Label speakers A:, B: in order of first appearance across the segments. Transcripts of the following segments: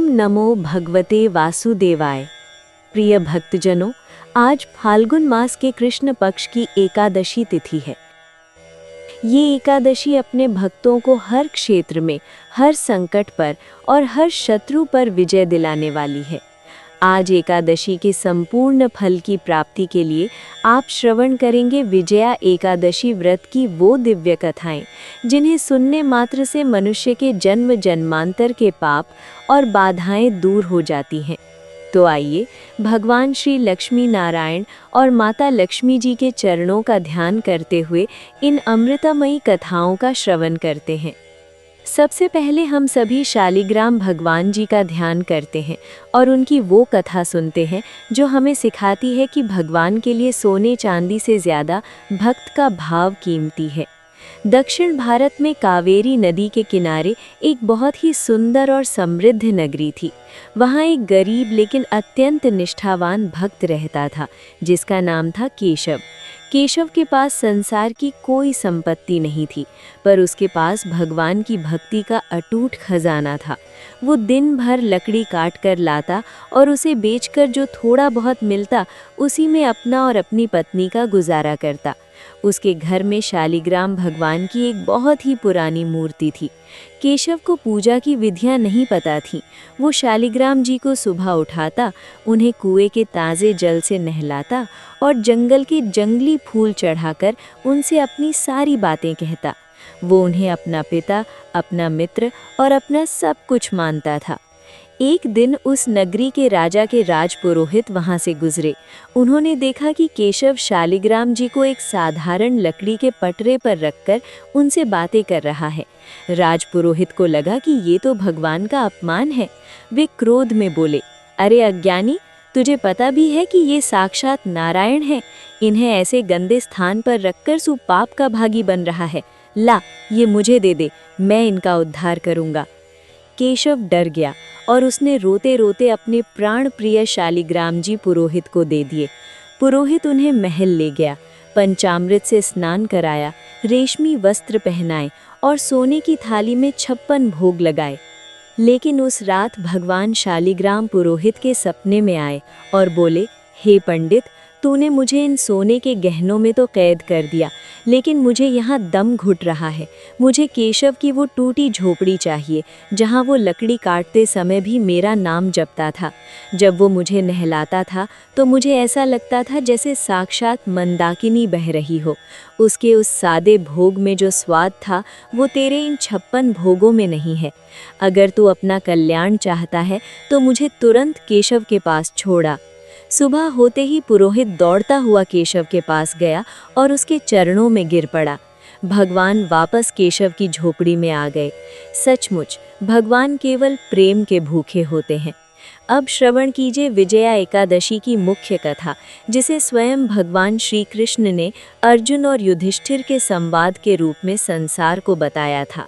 A: नमो भगवते वासुदेवाय। प्रिय भक्तजनों, आज फाल्गुन मास के कृष्ण पक्ष की एकादशी तिथि है। ये एकादशी अपने भक्तों को हर क्षेत्र में, हर संकट पर और हर शत्रु पर विजय दिलाने वाली है। आज एकादशी के संपूर्ण फल की प्राप्ति के लिए आप श्रवण करेंगे विजया एकादशी व्रत की वो दिव्य कथाएं, जिन्हें सुनने मात्र से मनुष्य के जन्म जन्मांतर के पाप और बाधाएं दूर हो जाती हैं। तो आइए भगवान श्री लक्ष्मी नारायण और माता लक्ष्मी जी के चरणों का ध्यान करते हुए इन अमृतमयी कथाओं का श्रवण करते हैं। सबसे पहले हम सभी शालिग्राम भगवान जी का ध्यान करते हैं और उनकी वो कथा सुनते हैं जो हमें सिखाती है कि भगवान के लिए सोने चांदी से ज़्यादा भक्त का भाव कीमती है। दक्षिण भारत में कावेरी नदी के किनारे एक बहुत ही सुंदर और समृद्ध नगरी थी। वहाँ एक गरीब लेकिन अत्यंत निष्ठावान भक्त रहता था, जिसका नाम था केशव। केशव के पास संसार की कोई संपत्ति नहीं थी, पर उसके पास भगवान की भक्ति का अटूट खजाना था। वो दिन भर लकड़ी काट कर लाता और उसे बेचकर जो थोड़ा बहुत मिलता, उसी में अपना और अपनी पत्नी का गुजारा करता। उसके घर में शालिग्राम भगवान की एक बहुत ही पुरानी मूर्ति थी। केशव को पूजा की विधियां नहीं पता थीं। वो शालिग्राम जी को सुबह उठाता, उन्हें कुएं के ताज़े जल से नहलाता और जंगल के जंगली फूल चढ़ाकर उनसे अपनी सारी बातें कहता। वो उन्हें अपना पिता, अपना मित्र और अपना सब कुछ मानता था। एक दिन उस नगरी के राजा के राजपुरोहित वहां से गुजरे। उन्होंने देखा कि केशव शालिग्राम जी को एक साधारण लकड़ी के पटरे पर रखकर उनसे बातें कर रहा है। राजपुरोहित को लगा कि ये तो भगवान का अपमान है। वे क्रोध में बोले, अरे अज्ञानी, तुझे पता भी है कि ये साक्षात नारायण हैं। इन्हें ऐसे गंदे स्थान पर रखकर तू पाप का भागी बन रहा है। ला, ये मुझे दे दे, मैं इनका उद्धार करूंगा। केशव डर गया और उसने रोते रोते अपने प्राण प्रिय शालिग्राम जी पुरोहित को दे दिए। पुरोहित उन्हें महल ले गया, पंचामृत से स्नान कराया, रेशमी वस्त्र पहनाए और सोने की थाली में 56 भोग लगाए। लेकिन उस रात भगवान शालिग्राम पुरोहित के सपने में आए और बोले, हे पंडित, तूने मुझे इन सोने के गहनों में तो कैद कर दिया, लेकिन मुझे यहाँ दम घुट रहा है। मुझे केशव की वो टूटी झोपड़ी चाहिए, जहाँ वो लकड़ी काटते समय भी मेरा नाम जपता था। जब वो मुझे नहलाता था तो मुझे ऐसा लगता था जैसे साक्षात मंदाकिनी बह रही हो। उसके उस सादे भोग में जो स्वाद था, वो तेरे इन 56 भोगों में नहीं है। अगर तू अपना कल्याण चाहता है तो मुझे तुरंत केशव के पास छोड़ा। सुबह होते ही पुरोहित दौड़ता हुआ केशव के पास गया और उसके चरणों में गिर पड़ा। भगवान वापस केशव की झोपड़ी में आ गए। सचमुच भगवान केवल प्रेम के भूखे होते हैं। अब श्रवण कीजिए विजया एकादशी की मुख्य कथा, जिसे स्वयं भगवान श्री कृष्ण ने अर्जुन और युधिष्ठिर के संवाद के रूप में संसार को बताया था।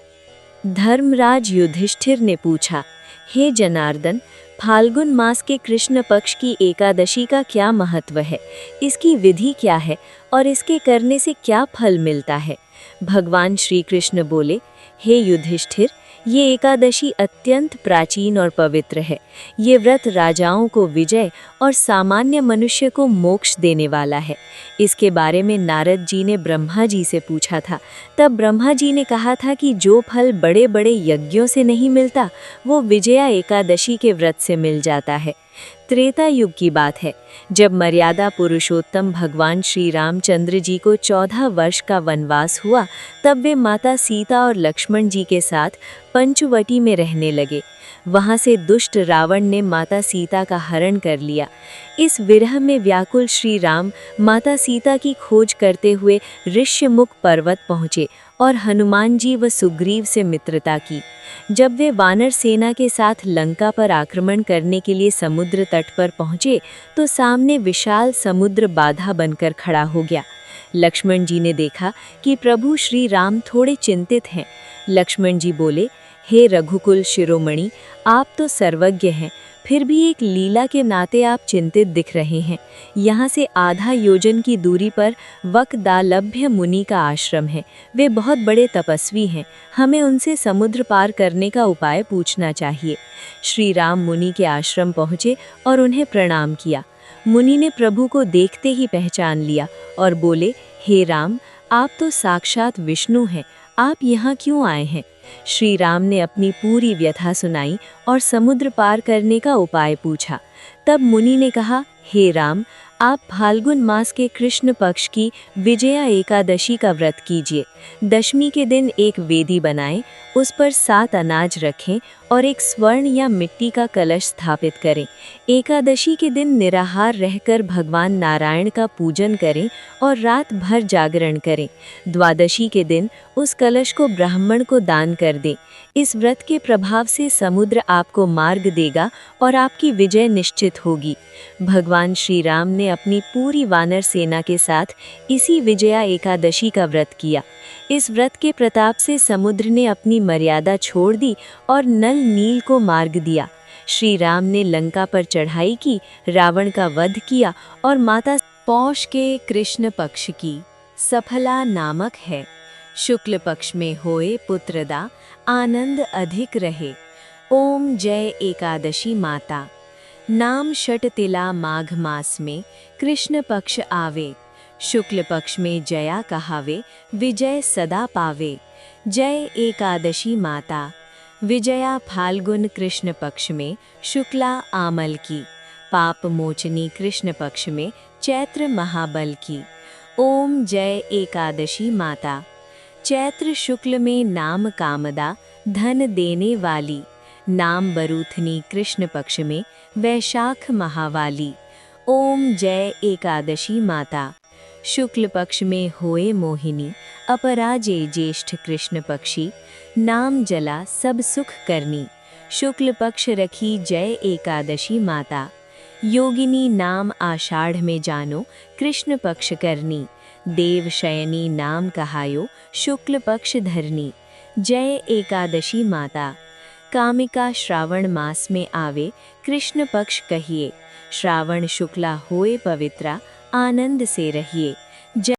A: धर्मराज युधिष्ठिर ने पूछा, हे जनार्दन, फाल्गुन मास के कृष्ण पक्ष की एकादशी का क्या महत्व है? इसकी विधि क्या है और इसके करने से क्या फल मिलता है? भगवान श्री कृष्ण बोले, हे युधिष्ठिर, ये एकादशी अत्यंत प्राचीन और पवित्र है। ये व्रत राजाओं को विजय और सामान्य मनुष्य को मोक्ष देने वाला है। इसके बारे में नारद जी ने ब्रह्मा जी से पूछा था। तब ब्रह्मा जी ने कहा था कि जो फल बड़े बड़े यज्ञों से नहीं मिलता, वो विजया एकादशी के व्रत से मिल जाता है। त्रेता युग की बात है, जब मर्यादा पुरुषोत्तम भगवान श्री रामचंद्र जी को 14 वर्ष का वनवास हुआ, तब वे माता सीता और लक्ष्मण जी के साथ पंचवटी में रहने लगे। वहाँ से दुष्ट रावण ने माता सीता का हरण कर लिया। इस विरह में व्याकुल श्री राम माता सीता की खोज करते हुए ऋष्यमुख पर्वत पहुँचे और हनुमान जी व सुग्रीव से मित्रता की। जब वे वानर सेना के साथ लंका पर आक्रमण करने के लिए समुद्र तट पर पहुँचे, तो सामने विशाल समुद्र बाधा बनकर खड़ा हो गया। लक्ष्मण जी ने देखा कि प्रभु श्री राम थोड़े चिंतित हैं। लक्ष्मण जी बोले, हे रघुकुल शिरोमणि, आप तो सर्वज्ञ हैं, फिर भी एक लीला के नाते आप चिंतित दिख रहे हैं। यहाँ से आधा योजन की दूरी पर वकदालभ्य मुनि का आश्रम है। वे बहुत बड़े तपस्वी हैं, हमें उनसे समुद्र पार करने का उपाय पूछना चाहिए। श्री राम मुनि के आश्रम पहुँचे और उन्हें प्रणाम किया। मुनि ने प्रभु को देखते ही पहचान लिया और बोले, हे राम, आप तो साक्षात विष्णु हैं, आप यहाँ क्यों आए हैं? श्री राम ने अपनी पूरी व्यथा सुनाई और समुद्र पार करने का उपाय पूछा। तब मुनि ने कहा, हे राम, आप फाल्गुन मास के कृष्ण पक्ष की विजया एकादशी का व्रत कीजिए। दशमी के दिन एक वेदी बनाएं, उस पर 7 अनाज रखें और एक स्वर्ण या मिट्टी का कलश स्थापित करें। एकादशी के दिन निराहार रहकर भगवान नारायण का पूजन करें और रात भर जागरण करें। द्वादशी के दिन उस कलश को ब्राह्मण को दान कर दें। इस व्रत के प्रभाव से समुद्र आपको मार्ग देगा और आपकी विजय निश्चित होगी। भगवान श्री राम ने अपनी पूरी वानर सेना के साथ इसी विजया एकादशी का व्रत किया। इस व्रत के प्रताप से समुद्र ने अपनी मर्यादा छोड़ दी और नल नील को मार्ग दिया। श्री राम ने लंका पर चढ़ाई की, रावण का वध किया और माता पौष के कृष्ण पक्ष की सफला नामक है। शुक्ल पक्ष में होए पुत्रदा, आनंद अधिक रहे। ओम जय एकादशी माता। नाम षटतिला माघ मास में कृष्ण पक्ष आवे। शुक्ल पक्ष में जया कहावे, विजय सदा पावे। जय एकादशी माता। विजया फाल्गुन कृष्ण पक्ष में शुक्ला आमल की। पाप मोचनी कृष्ण पक्ष में चैत्र महाबल की। ओम जय एकादशी माता। चैत्र शुक्ल में नाम कामदा, धन देने वाली। नाम बरूथनी कृष्ण पक्ष में वैशाख महावाली। ओम जय एकादशी माता। शुक्ल पक्ष में होए मोहिनी, अपराजे ज्येष्ठ कृष्ण पक्षी। नाम जला सब सुख करनी। शुक्ल पक्ष रखी जय एकादशी माता। योगिनी नाम आषाढ़ में जानो, कृष्ण पक्ष करनी। देव शयनी नाम कहायो, शुक्ल पक्ष धरनी। जय एकादशी माता। कामिका श्रावण मास में आवे, कृष्ण पक्ष कहिए। श्रावण शुक्ला होए पवित्रा, आनंद से रहिए।